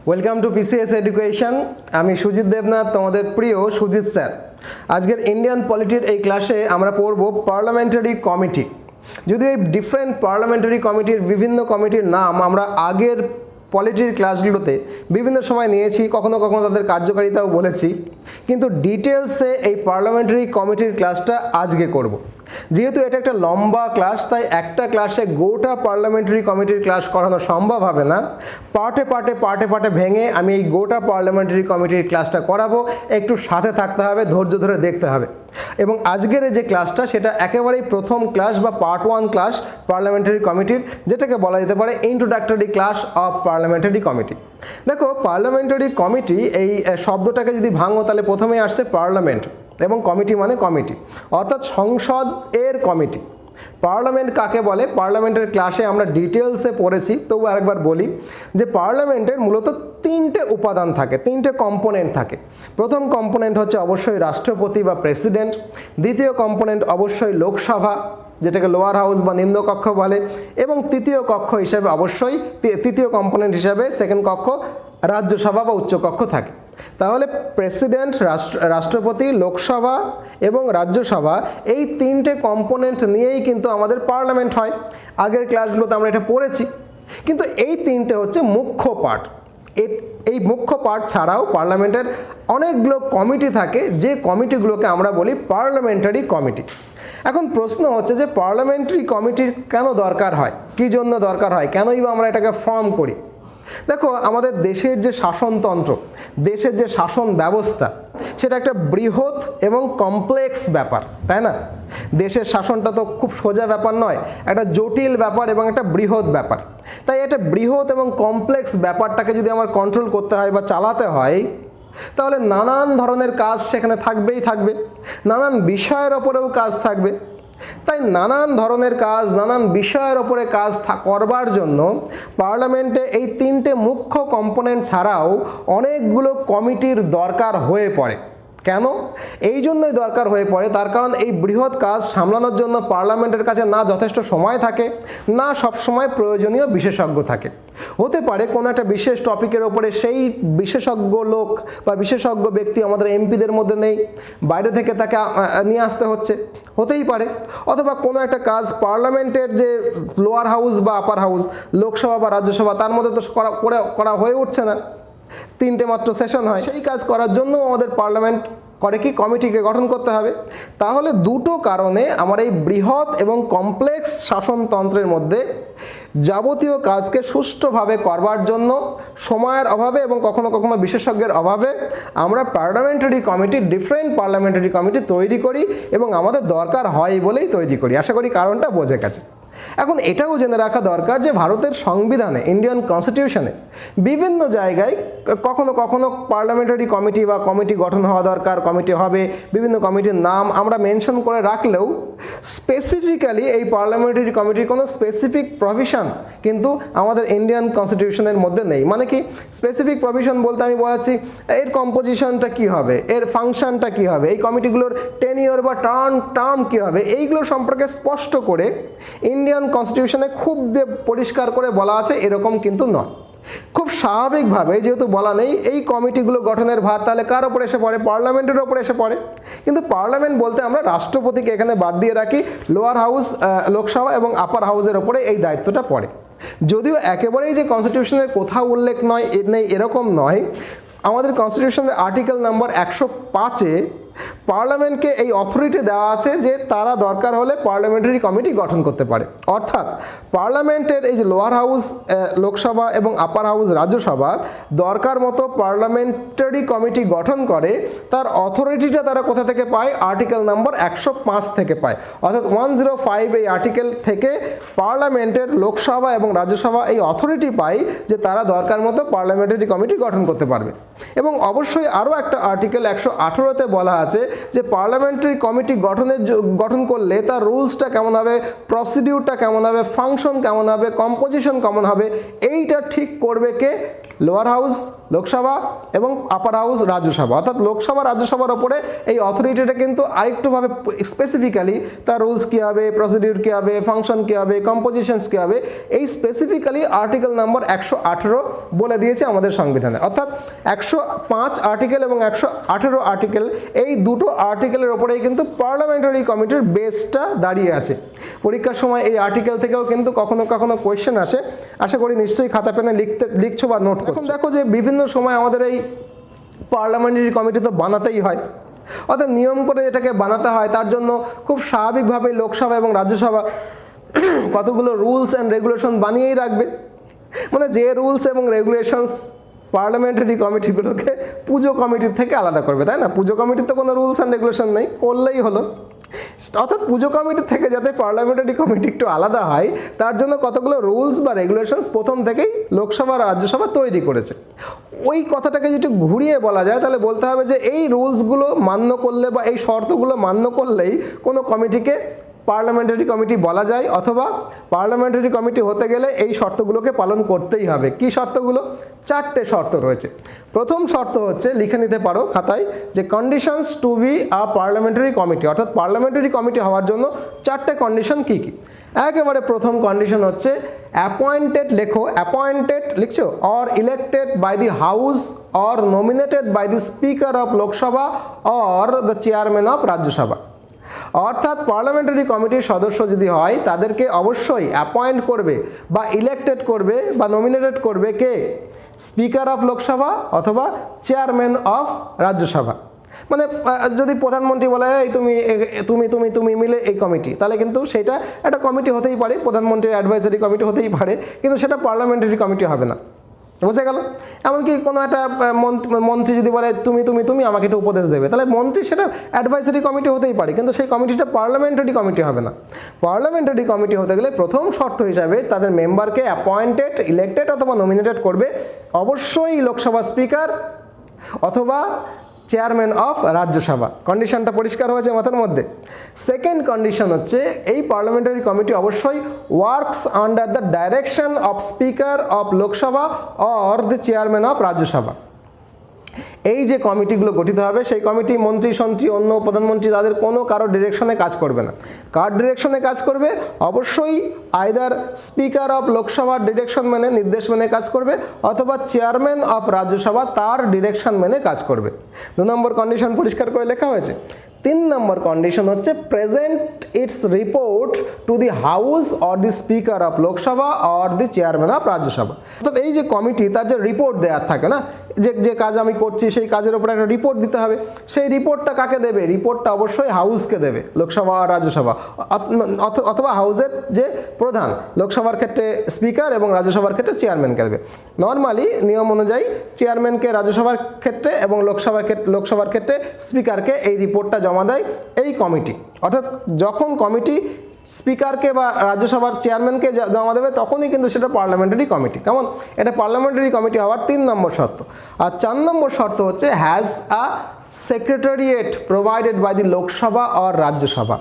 Welcome to PCS education. আমি সুজিত দেবনাথ, তোমাদের প্রিয় সুজিত স্যার। আজকের ইন্ডিয়ান পলিটির এই ক্লাসে আমরা পড়ব পার্লামেন্টারি কমিটি। যদিও এই ডিফারেন্ট পার্লামেন্টারি কমিটির বিভিন্ন কমিটির নাম আমরা আগের পলিটির ক্লাসগুলোতে বিভিন্ন সময় নিয়েছি, কখনো কখনো তাদের কার্যকারিতাও বলেছি, কিন্তু ডিটেলসে এই পার্লামেন্টারি কমিটির ক্লাসটা আজকে করব। যেহেতু এটা একটা লম্বা ক্লাস, তাই একটা ক্লাসে গোটা পার্লামেন্টারি কমিটির ক্লাস করানো সম্ভব হবে না। পার্টে পার্টে ভেঙে আমি এই গোটা পার্লামেন্টারি কমিটির ক্লাসটা করাবো। একটু সাথে থাকতে হবে, ধৈর্য ধরে দেখতে হবে। এবং আজকের যে ক্লাসটা সেটা একেবারেই প্রথম ক্লাস বা পার্ট 1 ক্লাস পার্লামেন্টারি কমিটির, যেটাকে বলা যেতে পারে introductory class of parliamentary committee. দেখো, পার্লামেন্টারি কমিটি এই শব্দটাকে যদি ভাঙো তাহলে প্রথমেই আসছে পার্লামেন্ট এবং কমিটি মানে কমিটি, অর্থাৎ সংসদ এর কমিটি। পার্লামেন্ট কাকে বলে পার্লামেন্টের ক্লাসে আমরা ডিটেলসে পড়েছি, তবু আরেকবার বলি যে পার্লামেন্টের মূলত তিনটে উপাদান থাকে, তিনটে কম্পোনেন্ট থাকে। প্রথম কম্পোনেন্ট হচ্ছে অবশ্যই রাষ্ট্রপতি বা প্রেসিডেন্ট। দ্বিতীয় কম্পোনেন্ট অবশ্যই লোকসভা, যেটাকে লোয়ার হাউস বা নিম্নকক্ষ বলে। এবং তৃতীয় কক্ষ হিসাবে অবশ্যই তৃতীয় কম্পোনেন্ট হিসাবে সেকেন্ড কক্ষ রাজ্যসভা বা উচ্চকক্ষ থাকে। তাহলে প্রেসিডেন্ট, রাষ্ট্রপতি, লোকসভা এবং রাজ্যসভা, এই তিনটে কম্পোনেন্ট নিয়েই কিন্তু আমাদের পার্লামেন্ট হয়। আগের ক্লাসগুলোতে আমরা এটা পড়েছি। কিন্তু এই তিনটে হচ্ছে মুখ্য পার্ট। এই মুখ্য পার্ট ছাড়াও পার্লামেন্টের অনেকগুলো কমিটি থাকে, যে কমিটিগুলোকে আমরা বলি পার্লামেন্টারি কমিটি। এখন প্রশ্ন হচ্ছে যে পার্লামেন্টারি কমিটির কেন দরকার হয়, কী জন্য দরকার হয়, কেনই বা আমরা এটাকে ফর্ম করি। দেখো, আমাদের দেশের যে শাসনতন্ত্র, দেশের যে শাসন ব্যবস্থা, সেটা একটা বৃহৎ এবং কমপ্লেক্স ব্যাপার, তাই না? দেশের শাসনটা তো খুব সোজা ব্যাপার নয়, একটা জটিল ব্যাপার এবং একটা বৃহৎ ব্যাপার। তাই একটা বৃহৎ এবং কমপ্লেক্স ব্যাপারটাকে যদি আমার কন্ট্রোল করতে হয় বা চালাতে হয়, তাহলে নানান ধরনের কাজ সেখানে থাকবেই থাকবে, নানান বিষয়ের ওপরেও কাজ থাকবে। তাই নানান ধরনের কাজ, নানান বিষয়ের ওপরে কাজ করবার জন্য পার্লামেন্টে এই তিনটে মুখ্য কম্পোনেন্ট ছাড়াও অনেকগুলো কমিটির দরকার হয়ে পড়ে। কেন? এই জন্যই দরকার হয়ে পড়ে, তার কারণ এই বৃহৎ কাজ সামলানোর জন্য পার্লামেন্টের কাছে না যথেষ্ট সময় থাকে, না সবসময় প্রয়োজনীয় বিশেষজ্ঞ থাকে। হতে পারে কোনো একটা বিশেষ টপিকের ওপরে সেই বিশেষজ্ঞ লোক বা বিশেষজ্ঞ ব্যক্তি আমাদের এমপিদের মধ্যে নেই, বাইরে থেকে তাকে নিয়ে আসতে হচ্ছে, হতেই পারে। অথবা কোনো একটা কাজ পার্লামেন্টের যে লোয়ার হাউস বা আপার হাউস, লোকসভা বা রাজ্যসভা, তার মধ্যে তো করা হয়ে উঠছে না, তিনটে মাত্র সেশন হয়। সেই কাজ করার জন্য আমাদের পার্লামেন্ট করে কি, কমিটিকে গঠন করতে হবে। তাহলে দুটো কারণে আমার এই বৃহৎ এবং কমপ্লেক্স শাসনতন্ত্রের মধ্যে যাবতীয় কাজকে সুষ্ঠুভাবে করবার জন্য সময়ের অভাবে এবং কখনো কখনো বিশেষজ্ঞের অভাবে আমরা parliamentary committee, different parliamentary committee তৈরি করি এবং আমাদের দরকার হয় বলেই তৈরি করি। আশা করি কারণটা বোঝে গেছে। এখন এটাও জেনে রাখা দরকার যে ভারতের সংবিধানে, ইন্ডিয়ান কনস্টিটিউশনে বিভিন্ন জায়গায় কখনো কখনো পার্লামেন্টারি কমিটি বা কমিটি গঠন হওয়া দরকার, কমিটি হবে, বিভিন্ন কমিটির নাম আমরা মেনশন করে রাখলেও স্পেসিফিক্যালি এই পার্লামেন্টারি কমিটির কোনো স্পেসিফিক প্রভিশন কিন্তু আমাদের ইন্ডিয়ান কনস্টিটিউশনের মধ্যে নেই। মানে কি স্পেসিফিক প্রভিশন বলতে আমি বোঝাচ্ছি এর কম্পোজিশনটা কী হবে, এর ফাংশনটা কী হবে, এই কমিটিগুলোর টেনিওর বা টার্ম কী হবে, এইগুলো সম্পর্কে স্পষ্ট করে ইন্ডিয়ান কনস্টিটিউশনে খুব পরিষ্কার করে বলা আছে এরকম কিন্তু নয়। খুব স্বাভাবিকভাবে যেহেতু বলা নেই, এই কমিটিগুলো গঠনের ভার তাহলে কার ওপরে এসে পড়ে, পার্লামেন্টের ওপরে এসে পড়ে। কিন্তু পার্লামেন্ট বলতে আমরা রাষ্ট্রপতিকে এখানে বাদ দিয়ে রাখি, লোয়ার হাউস, লোকসভা এবং আপার হাউসের ওপরে এই দায়িত্বটা পড়ে। যদিও একেবারেই যে কনস্টিটিউশনের কোথাও উল্লেখ নেই এরকম নয়। আমাদের কনস্টিটিউশনের আর্টিকেল নাম্বার 105-এ পার্লামেন্টকে এই অথরিটি দেওয়া আছে যে তারা দরকার হলে পার্লামেন্টারি কমিটি গঠন করতে পারে। অর্থাৎ পার্লামেন্টের এই যে লোয়ার হাউস, লোকসভা এবং আপার হাউস, রাজ্যসভা দরকার মতো পার্লামেন্টারি কমিটি গঠন করে, তার অথরিটিটা তারা কোথা থেকে পায়, আর্টিকেল নাম্বার 105 থেকে পায়। অর্থাৎ 105 এই আর্টিকেল থেকে পার্লামেন্টের লোকসভা এবং রাজ্যসভা এই অথরিটি পায় যে তারা দরকার মতো পার্লামেন্টারি কমিটি গঠন করতে পারবে। এবং অবশ্যই আরও একটা আর্টিকেল 118-তে বলা আছে যে পার্লামেন্টারি কমিটি গঠন করলে তার রুলসটা কেমন হবে, প্রসিডিউরটা কেমন হবে, ফাংশন কেমন হবে, কম্পোজিশন কেমন হবে, এইটা ঠিক করবে কে, লোয়ার হাউস লোকসভা এবং আপার হাউস রাজ্যসভা, অর্থাৎ লোকসভা রাজ্যসভার ওপরে এই অথরিটিটা কিন্তু আরেকটুভাবে স্পেসিফিক্যালি তার রুলস কী হবে, প্রসিডিউর কী হবে, ফাংশন কী হবে, কম্পোজিশনস কী হবে, এই স্পেসিফিক্যালি আর্টিকেল নাম্বার 118 বলে দিয়েছে আমাদের সংবিধানে। অর্থাৎ 105 আর্টিকেল এবং 118 আর্টিকেল, এই দুটো আর্টিকেলের ওপরেই কিন্তু পার্লামেন্টারি কমিটির বেসটা দাঁড়িয়ে আছে। পরীক্ষার সময় এই আর্টিকেল থেকেও কিন্তু কখনো কখনো কোয়েশ্চেন আসে, আশা করি নিশ্চয়ই খাতা পেনে লিখছো বা নোট করছো। এখন দেখো যে বিভিন্ন সময় আমাদের এই পার্লামেন্টারি কমিটি তো বানাতেই হয়, অর্থাৎ নিয়ম করে এটাকে বানাতে হয়। তার জন্য খুব স্বাভাবিকভাবেই লোকসভা এবং রাজ্যসভা কতগুলো রুলস অ্যান্ড রেগুলেশন বানিয়েই রাখবে, মানে যে রুলস এবং রেগুলেশনস পার্লামেন্টারি কমিটিগুলোকে পুজো কমিটির থেকে আলাদা করবে, তাই না? পুজো কমিটির তো কোনো রুলস অ্যান্ড রেগুলেশন নেই, করলেই হলো। অর্থাৎ পুজো কমিটির থেকে যাতে পার্লামেন্টারি কমিটি একটু আলাদা হয়, তার জন্য কতগুলো রুলস বা রেগুলেশনস প্রথম থেকেই লোকসভা রাজ্যসভা তৈরি করেছে। ওই কথাটাকে যদি ঘুরিয়ে বলা যায় তাহলে বলতে হবে যে এই রুলসগুলো মান্য করলে বা এই শর্তগুলো মান্য করলেই কোনো কমিটিকে পার্লামেন্টারি কমিটি বলা যায়, অথবা পার্লামেন্টারি কমিটি হতে গেলে এই শর্তগুলোকে পালন করতেই হবে। কি শর্তগুলো? 4টে শর্ত রয়েছে। প্রথম শর্ত হচ্ছে, লিখে নিতে পারো খাতায়, যে conditions to be a parliamentary committee, অর্থাৎ পার্লামেন্টারি কমিটি হওয়ার জন্য 4টে কন্ডিশন কী কী। একেবারে প্রথম কন্ডিশন হচ্ছে অ্যাপয়েন্টেড, লেখো অ্যাপয়েন্টেড, লিখছো, or elected by the house or nominated by the speaker of Lok Sabha or the chairman of Rajya Sabha. অর্থাৎ পার্লামেন্টারি কমিটির সদস্য যদি হয় তাদেরকে অবশ্যই অ্যাপয়েন্ট করবে বা ইলেক্টেড করবে বা নমিনেটেড করবে কে? স্পিকার অফ লোকসভা অথবা চেয়ারম্যান অফ রাজ্যসভা। মানে যদি প্রধানমন্ত্রী বলে এই তুমি তুমি তুমি তুমি মিলে এই কমিটি, তাহলে কিন্তু সেটা একটা কমিটি হতেই পারে, প্রধানমন্ত্রীর অ্যাডভাইজারি কমিটি হতেই পারে, কিন্তু সেটা পার্লামেন্টারি কমিটি হবে না। বুঝে গেল? এমনকি কোনো একটা মন্ত্রী যদি বলে তুমি তুমি তুমি আমাকে একটা উপদেশ দেবে, তাহলে মন্ত্রী সেটা অ্যাডভাইসারি কমিটি হতেই পারে, কিন্তু সেই কমিটিটা পার্লামেন্টারি কমিটি হবে না। পার্লামেন্টারি কমিটি হতে গেলে প্রথম শর্ত হিসাবে তাদের মেম্বারকে অ্যাপয়েন্টেড, ইলেক্টেড অথবা নমিনেটেড করবে অবশ্যই লোকসভা স্পিকার অথবা চেয়ারম্যান অফ রাজ্যসভা। কন্ডিশনটা পরিষ্কার হয়েছে মাথার মধ্যে? সেকেন্ড কন্ডিশন হচ্ছে এই পার্লামেন্টারি কমিটি অবশ্যই works under the direction of speaker of Lok Sabha or the chairman of Rajya Sabha. এই যে কমিটিগুলো গঠিত হবে সেই কমিটি মন্ত্রী সন্ত্রী অন্য প্রধানমন্ত্রী তাদের কোনো কারো ডিরেকশনে কাজ করবে না। কার ডিরেকশনে কাজ করবে? অবশ্যই আইদার স্পিকার অফ লোকসভার ডিরেকশন মেনে, নির্দেশ মেনে কাজ করবে, অথবা চেয়ারম্যান অফ রাজ্যসভা তার ডিরেকশন মেনে কাজ করবে। 2 নম্বর কন্ডিশন পরিষ্কার করে লেখা হয়েছে। 3 নম্বর কন্ডিশন হচ্ছে present it's report to the house or the speaker of Lok Sabha or the chairman of Rajya Sabha. অর্থাৎ এই যে কমিটি তার যে রিপোর্ট দেওয়ার থাকে না, যে কাজ আমি করছি সেই কাজের উপর একটা রিপোর্ট দিতে হবে, সেই রিপোর্টটা কাকে দেবে? রিপোর্টটা অবশ্যই হাউসকে দেবে, লোকসভা আর রাজ্যসভা, অথবা হাউসের যে প্রধান, লোকসভার ক্ষেত্রে স্পিকার এবং রাজ্যসভার ক্ষেত্রে চেয়ারম্যানকে দেবে। নর্মালি নিয়ম অনুযায়ী চেয়ারম্যানকে রাজ্যসভার ক্ষেত্রে এবং লোকসভার ক্ষেত্রে স্পিকারকে এই রিপোর্টটা জমা দেয় এই কমিটি। অর্থাৎ যখন কমিটি স্পিকারকে বা রাজ্যসভার চেয়ারম্যানকে জমা দেবে তখনই কিন্তু সেটা পার্লামেন্টারি কমিটি। কেমন? এটা পার্লামেন্টারি কমিটি হওয়ার 3 নম্বর শর্ত। আর 4 নম্বর শর্ত হচ্ছে has a secretariat provided by the Lok Sabha or Rajya Sabha.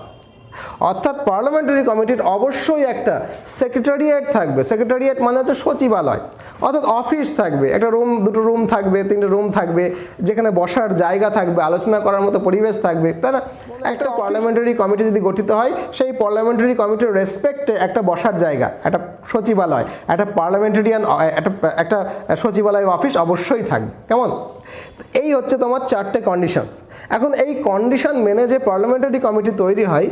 অর্থাৎ পার্লামেন্টারি কমিটির অবশ্যই একটা সেক্রেটারিয়েট থাকবে। সেক্রেটারিয়েট মানে হচ্ছে সচিবালয়, অর্থাৎ অফিস থাকবে, একটা রুম, 2টো রুম থাকবে, 3টে রুম থাকবে, যেখানে বসার জায়গা থাকবে, আলোচনা করার মতো পরিবেশ থাকবে, তাই না? একটা পার্লামেন্টারি কমিটি যদি গঠিত হয় সেই পার্লামেন্টারি কমিটির রেসপেক্টে একটা বসার জায়গা, একটা সচিবালয়, একটা পার্লামেন্টারিয়ান একটা সচিবালয় অফিস অবশ্যই থাকবে। কেমন? এই হচ্ছে তোমার 4টে কন্ডিশনস। এখন এই কন্ডিশন মেনে যে পার্লামেন্টারি কমিটি তৈরি হয়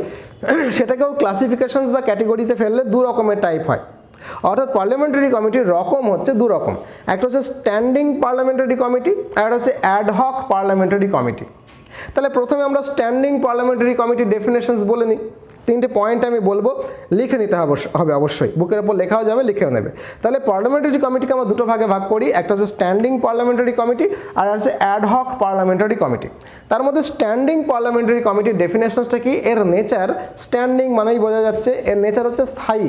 সেটাকেও ক্লাসিফিকেশনস বা ক্যাটেগরিতে ফেললে 2 রকমের টাইপ হয়। অর্থাৎ পার্লামেন্টারি কমিটির রকম হচ্ছে 2 রকম। একটা হচ্ছে স্ট্যান্ডিং পার্লামেন্টারি কমিটি আর একটা হচ্ছে অ্যাডহক পার্লামেন্টারি কমিটি। তাহলে প্রথমে আমরা স্ট্যান্ডিং পার্লামেন্টারি কমিটির ডেফিনেশনস বলে নিই। 3টে পয়েন্ট আমি বলবো, লিখে নিতে হবে অবশ্যই, বুকের উপর লেখাও যাবে, লিখেও নেবে। তাহলে পার্লামেন্টারি কমিটিকে আমরা 2টো ভাগে ভাগ করি, একটা হচ্ছে স্ট্যান্ডিং পার্লামেন্টারি কমিটি আর হচ্ছে অ্যাডহক পার্লামেন্টারি কমিটি। তার মধ্যে স্ট্যান্ডিং পার্লামেন্টারি কমিটির ডেফিনেশনসটা কি? এর নেচার, স্ট্যান্ডিং মানেই বোঝা যাচ্ছে এর নেচার হচ্ছে স্থায়ী,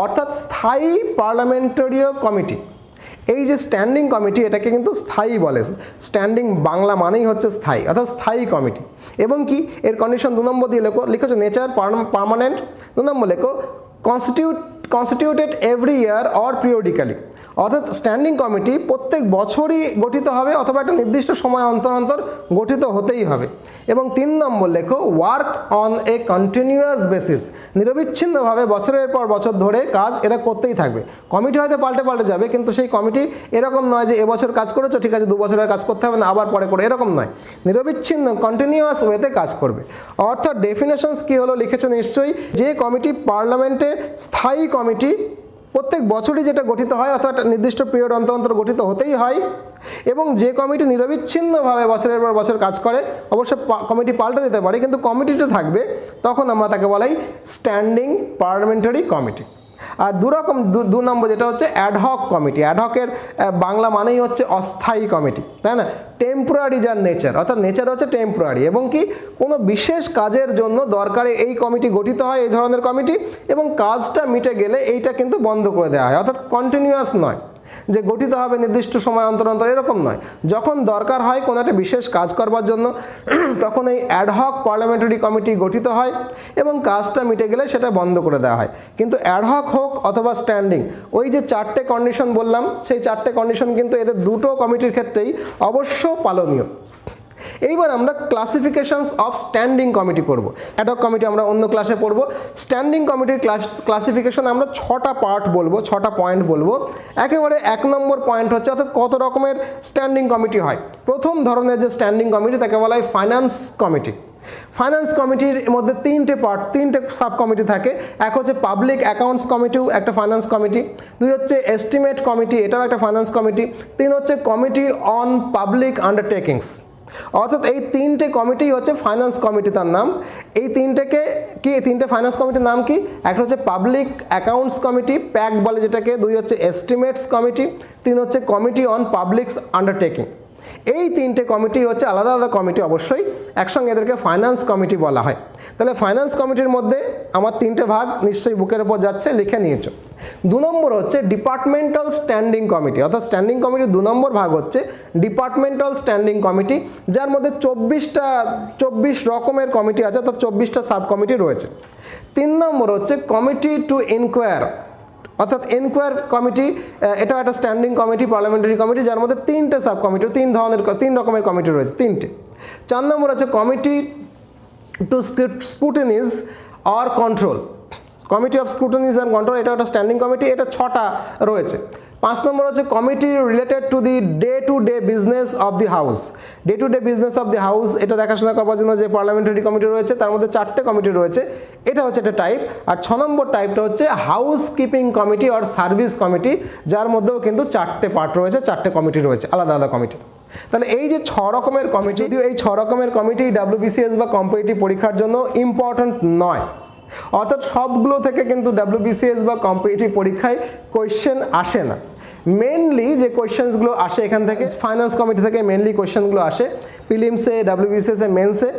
অর্থাৎ স্থায়ী পার্লামেন্টারিয় কমিটি। এই যে স্ট্যান্ডিং কমিটি এটাকে কিন্তু স্থায়ী বলে। স্ট্যান্ডিং বাংলা মানেই হচ্ছে স্থায়ী, অর্থাৎ স্থায়ী কমিটি। এবং কি এর কন্ডিশন 2 নম্বর দিয়ে লিখেছো নেচার পার্মানেন্ট। 2 নম্বর লেখো constitute constituted every year or periodically, অর্থাৎ স্ট্যান্ডিং কমিটি প্রত্যেক বছরই গঠিত হবে অথবা একটা নির্দিষ্ট সময় অন্তর অন্তর গঠিত হতেই হবে। এবং 3 নম্বর লেখো work on a continuous basis, নিরবিচ্ছিন্নভাবে বছরের পর বছর ধরে কাজ এরা করতেই থাকবে। কমিটি হয়তো পাল্টে পাল্টে যাবে, কিন্তু সেই কমিটি এরকম নয় যে এবছর কাজ করেছো ঠিক আছে 2 বছরের কাজ করতে হবে না আবার পরে করে, এরকম নয়, নিরবিচ্ছিন্ন কন্টিনিউয়াস ওয়েতে কাজ করবে। অর্থাৎ ডেফিনেশনস কী হলো লিখেছো নিশ্চয়ই, যে কমিটি পার্লামেন্টে স্থায়ী কমিটি প্রত্যেক বছরই যেটা গঠিত হয় অথবা একটা নির্দিষ্ট পিরিয়ড অন্তর অন্তর গঠিত হতেই হয়, এবং যে কমিটি নিরবিচ্ছিন্নভাবে বছরের পর বছর কাজ করে, অবশ্য কমিটি পাল্টে দিতে পারে কিন্তু কমিটিটা থাকবে, তখন আমরা তাকে বলাই স্ট্যান্ডিং পার্লামেন্টারি কমিটি। আর দু নম্বর যেটা হচ্ছে অ্যাডহক কমিটি। অ্যাডহকের বাংলা মানেই হচ্ছে অস্থায়ী কমিটি, তাই না? টেম্পোরারি যার নেচার, অর্থাৎ নেচার হচ্ছে টেম্পোরারি, এবং কি কোনো বিশেষ কাজের জন্য দরকারে এই কমিটি গঠিত হয়, এই ধরনের কমিটি, এবং কাজটা মিটে গেলে এইটা কিন্তু বন্ধ করে দেওয়া হয়, অর্থাৎ কন্টিনিউয়াস নয় যে গঠিত হবে নির্দিষ্ট সময় অন্তর অন্তর, এরকম নয়। যখন দরকার হয় কোনো একটা বিশেষ কাজ করবার জন্য তখন এই অ্যাডহক পার্লামেন্টারি কমিটি গঠিত হয় এবং কাজটা মিটে গেলে সেটা বন্ধ করে দেওয়া হয়। কিন্তু অ্যাডহক হোক অথবা স্ট্যান্ডিং, ওই যে 4টে কন্ডিশন বললাম, সেই 4টে কন্ডিশন কিন্তু এদের দুটো কমিটির ক্ষেত্রেই অবশ্য পালনীয়। এইবার আমরা ক্লাসিফিকেশনস অফ স্ট্যান্ডিং কমিটি করব। অ্যাডহক কমিটি আমরা অন্য ক্লাসে পড়ব। স্ট্যান্ডিং কমিটির ক্লাসিফিকেশন আমরা 6টা পার্ট বলবো, 6টা পয়েন্ট বলবো। একেবারে 1 নম্বর পয়েন্ট হচ্ছে অর্থাৎ কত রকমের স্ট্যান্ডিং কমিটি হয়। প্রথম ধরনের যে স্ট্যান্ডিং কমিটি তাকে বলা হয় ফাইন্যান্স কমিটি। ফাইন্যান্স কমিটির মধ্যে 3টে সাব কমিটি থাকে। এক হচ্ছে পাবলিক অ্যাকাউন্টস কমিটিও একটা ফাইন্যান্স কমিটি, 2 হচ্ছে এস্টিমেট কমিটি, এটাও একটা ফাইন্যান্স কমিটি, 3 হচ্ছে কমিটি অন পাবলিক আন্ডারটেকিংস। অর্থাৎ এই 3টে কমিটি হচ্ছে ফাইন্যান্স কমিটি তার নাম। এই 3টে ফাইন্যান্স কমিটির নাম কি? একটা হচ্ছে পাবলিক অ্যাকাউন্টস কমিটি, প্যাক বলে যেটাকে, 2 হচ্ছে এস্টিমেটস কমিটি, 3 হচ্ছে কমিটি অন পাবলিক আন্ডারটেকিং। এই 3টে কমিটি হচ্ছে আলাদা আলাদা কমিটি, অবশ্যই একসঙ্গে এদেরকে ফাইন্যান্স কমিটি বলা হয়। তাহলে ফাইন্যান্স কমিটির মধ্যে আমার 3টে ভাগ নিশ্চয়ই বুকের ওপর যাচ্ছে, লিখে নিয়েছো। 2 নম্বর হচ্ছে ডিপার্টমেন্টাল স্ট্যান্ডিং কমিটি, অর্থাৎ স্ট্যান্ডিং কমিটির 2 নম্বর ভাগ হচ্ছে ডিপার্টমেন্টাল স্ট্যান্ডিং কমিটি, যার মধ্যে 24 রকমের কমিটি আছে, অর্থাৎ 24টা সাব কমিটি রয়েছে। 3 নম্বর হচ্ছে কমিটি টু ইনকোয়ার, অর্থাৎ এনকোয়ার কমিটি, এটাও একটা স্ট্যান্ডিং কমিটি, পার্লামেন্টারি কমিটি, যার মধ্যে 3টে সাব কমিটি, 3 রকমের কমিটি রয়েছে, 3টে। 4 নম্বর আছে committee to scrutinise or control, committee of scrutinise and control, এটা একটা স্ট্যান্ডিং কমিটি, এটা 6টা রয়েছে। 5 নম্বর হচ্ছে committee related to the day to day business of the house. Day to day business of the house এটা দেখাশোনা করবার জন্য যে পার্লামেন্টারি কমিটি রয়েছে তার মধ্যে 4টে কমিটি রয়েছে, এটা হচ্ছে একটা টাইপ। আর 6 নম্বর টাইপটা হচ্ছে house keeping committee or service committee, যার মধ্যেও কিন্তু 4টে পার্ট রয়েছে, 4টে কমিটি রয়েছে, আলাদা আলাদা কমিটি। তাহলে এই যে 6 রকমের কমিটি, যদিও এই 6 রকমের কমিটি WBCS বা কম্পিটিটিভ পরীক্ষার জন্য ইম্পর্ট্যান্ট নয়, অর্থাৎ সবগুলো থেকে কিন্তু WBCS বা কম্পিটিটিভ পরীক্ষায় কোয়েশ্চেন আসে না। মেনলি যে কোয়েশ্চেন্সগুলো আসে এখান থেকে ফাইন্যান্স কমিটি থেকে মেনলি কোয়েশ্চেনগুলো আসে প্রিলিমসে, WBCS-এ, মেন্সে।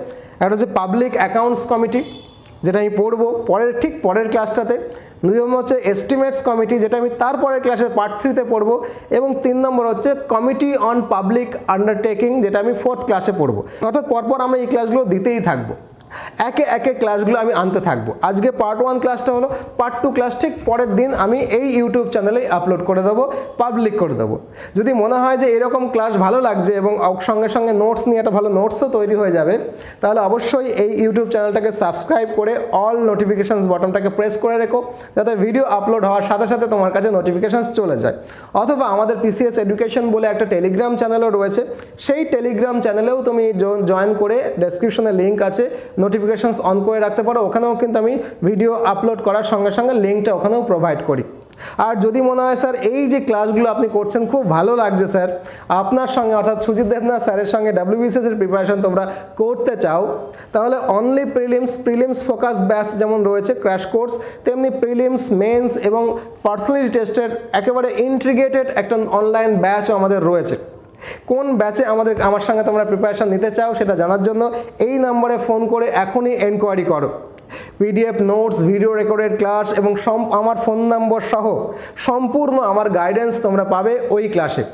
একটা হচ্ছে পাবলিক অ্যাকাউন্টস কমিটি, যেটা আমি পড়বো ঠিক পরের ক্লাসটাতে। 2 নম্বর হচ্ছে এস্টিমেটস কমিটি, যেটা আমি তারপরের ক্লাসের পার্ট 3-তে পড়বো। এবং 3 নম্বর হচ্ছে কমিটি অন পাবলিক আন্ডারটেকিং, যেটা আমি 4th ক্লাসে পড়বো। অর্থাৎ পরপর আমরা এই ক্লাসগুলো দিতেই থাকবো, একে একে ক্লাসগুলো আমি আনতে থাকবো। আজকে পার্ট 1 ক্লাসটা হলো, পার্ট 2 ক্লাস ঠিক পরের দিন আমি এই ইউটিউব চ্যানেলে আপলোড করে দেবো, পাবলিক করে দেবো। যদি মনে হয় যে এরকম ক্লাস ভালো লাগছে এবং সঙ্গে সঙ্গে নোটস নিয়ে একটা ভালো নোটসও তৈরি হয়ে যাবে, তাহলে অবশ্যই এই ইউটিউব চ্যানেলটাকে সাবস্ক্রাইব করে অল নোটিফিকেশানস বটনটাকে প্রেস করে রেখো, যাতে ভিডিও আপলোড হওয়ার সাথে সাথে তোমার কাছে নোটিফিকেশানস চলে যায়। অথবা আমাদের PCS এডুকেশন বলে একটা টেলিগ্রাম চ্যানেলও রয়েছে, সেই টেলিগ্রাম চ্যানেলেও তুমি জয়েন করে, ডেসক্রিপশনে লিঙ্ক আছে, নোটিফিকেশনস অন করে রাখতে পারো। ওখানেও কিন্তু আমি ভিডিও আপলোড করার সঙ্গে সঙ্গে লিঙ্কটা ওখানেও প্রোভাইড করি। আর যদি মনে হয় স্যার এই যে ক্লাসগুলো আপনি করছেন খুব ভালো লাগছে স্যার, আপনার সঙ্গে অর্থাৎ সুজিত দেবনাথ স্যারের সঙ্গে WBCS এর প্রিপারেশন তোমরা করতে চাও, তাহলে অনলি প্রিলিমস ফোকাস ব্যাচ যেমন রয়েছে ক্র্যাশ কোর্স, তেমনি প্রিলিমস, মেন্স এবং পার্সোনালিটি টেস্টের একেবারে ইন্টিগ্রেটেড একটা অনলাইন ব্যাচও আমাদের রয়েছে। কোন ব্যাচে আমার সঙ্গে তোমরা প্রিপারেশান নিতে চাও সেটা জানার জন্য এই নম্বরে ফোন করে এখনই এনকোয়ারি করো। PDF notes, video recorded class এবং আমার ফোন নম্বর সহ সম্পূর্ণ আমার গাইডেন্স তোমরা পাবে ওই ক্লাসে।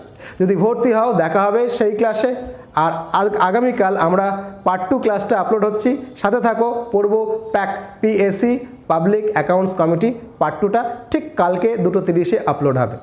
যদি ভর্তি হও দেখা হবে সেই ক্লাসে। আর আগামীকাল আমরা পার্ট 2 ক্লাসটা আপলোড হচ্ছি, সাথে থাকো, পড়বো PAC public accounts committee part 2টা ঠিক কালকে 2:30-এ আপলোড হবে।